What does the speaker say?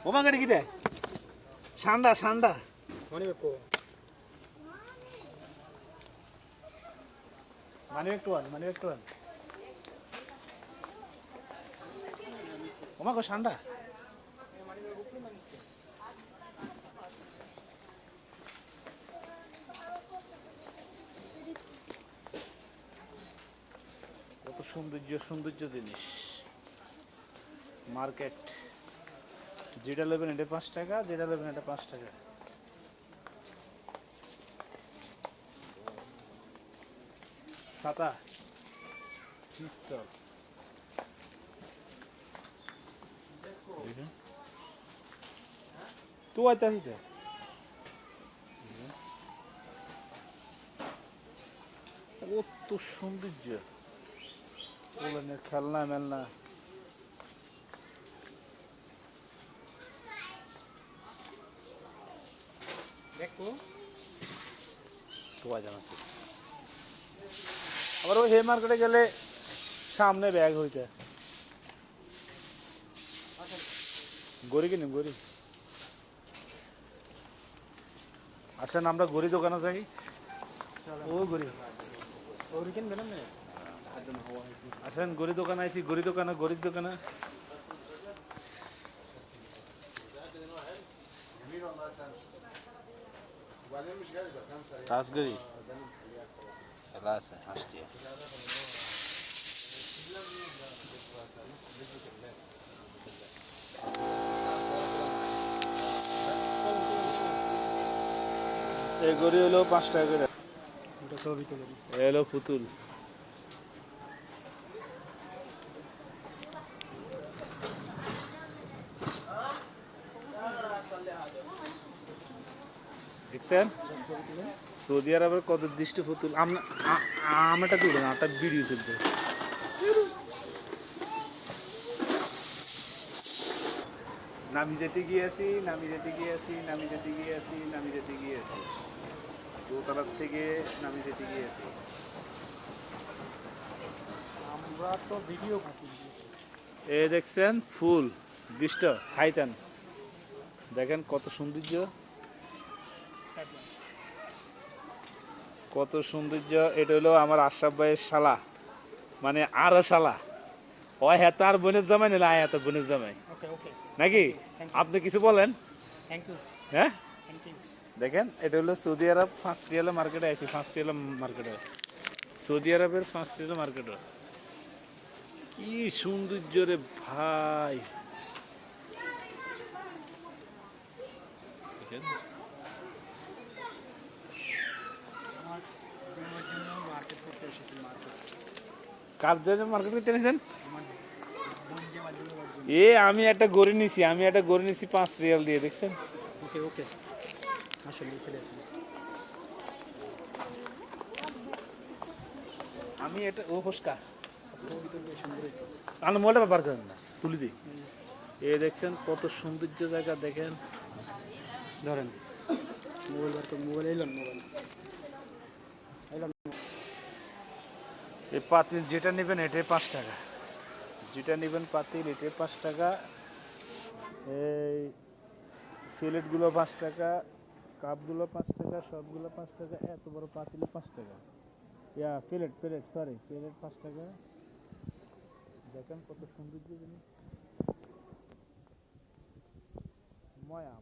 ওমা গাড়ি কি দে সান্ডা সান্ডা মানি বেকো মানি বেক টু ওমা কো সান্ডা কত সৌন্দর্য জিনিস মার্কেট যেটা নেবেন এটা 5 টাকা যেটা নেবেন এটা 5 টাকা ছাতা পিস্তল দেখুন তো চাহিদা কত সৌন্দর্য খেলনা মেলনা দেখো আবার ওই হে মার্কেটে গেলে সামনে ব্যাগ হইতে গড়ি কিনি গড়ি আসেন আমরা গড়ি দোকানে যাই ও গড়ি আসেন গড়ি দোকানে আইসি গড়ির দোকানে রাজগড়ি খেলা আছে হাসটি এই গড়ি হলো 5 টাকা করে এলো পুতুল দেখছেন সৌদি আরবের কত দৃষ্টি পুতুল আমারটা তুলে না একটা ভিডিও চলছে নামি যেতে গিয়েছি দোতলার থেকে নামি যেতে গিয়েছি আমরা তো ভিডিও এ দেখছেন ফুল দৃষ্ট খাইতেন দেখেন কত সৌন্দর্য এটা হলো আমার আশরাফ ভাইয়ের শালা মানে আরো শালা ওই হ্যাঁ তার বোনের জামাই নিলে আয় এত বোনের জামাই নাকি আপনি কিছু বলেন হ্যাঁ দেখেন এটা হলো সৌদি আরব 5 রিয়াল মার্কেটে আইছি 5 রিয়াল মার্কেটে সৌদি আরবের 5 রিয়াল মার্কেটে কি সৌন্দর্য রে ভাই কার জন্য মার্কেট করতে এনেছেন আমি একটা গড়ি নিছি 5 রিয়াল দিয়ে দেখছেন আমি এটা ও হোসকা মোবাইলটা ব্যবহার করেন না তুলি দিই দেখছেন কত সৌন্দর্য জায়গা দেখেন ধরেন মোবাইল এই পাতিল যেটা নেবেন এটাই 5 টাকা যেটা নেবেন পাতিল এটাই 5 টাকা এই প্লেটগুলো 5 টাকা কাপগুলো 5 টাকা সবগুলো 5 টাকা এত বড় পাতিল 5 টাকা প্লেট 5 টাকা দেখেন কত সৌন্দর্য জিনিস ময়া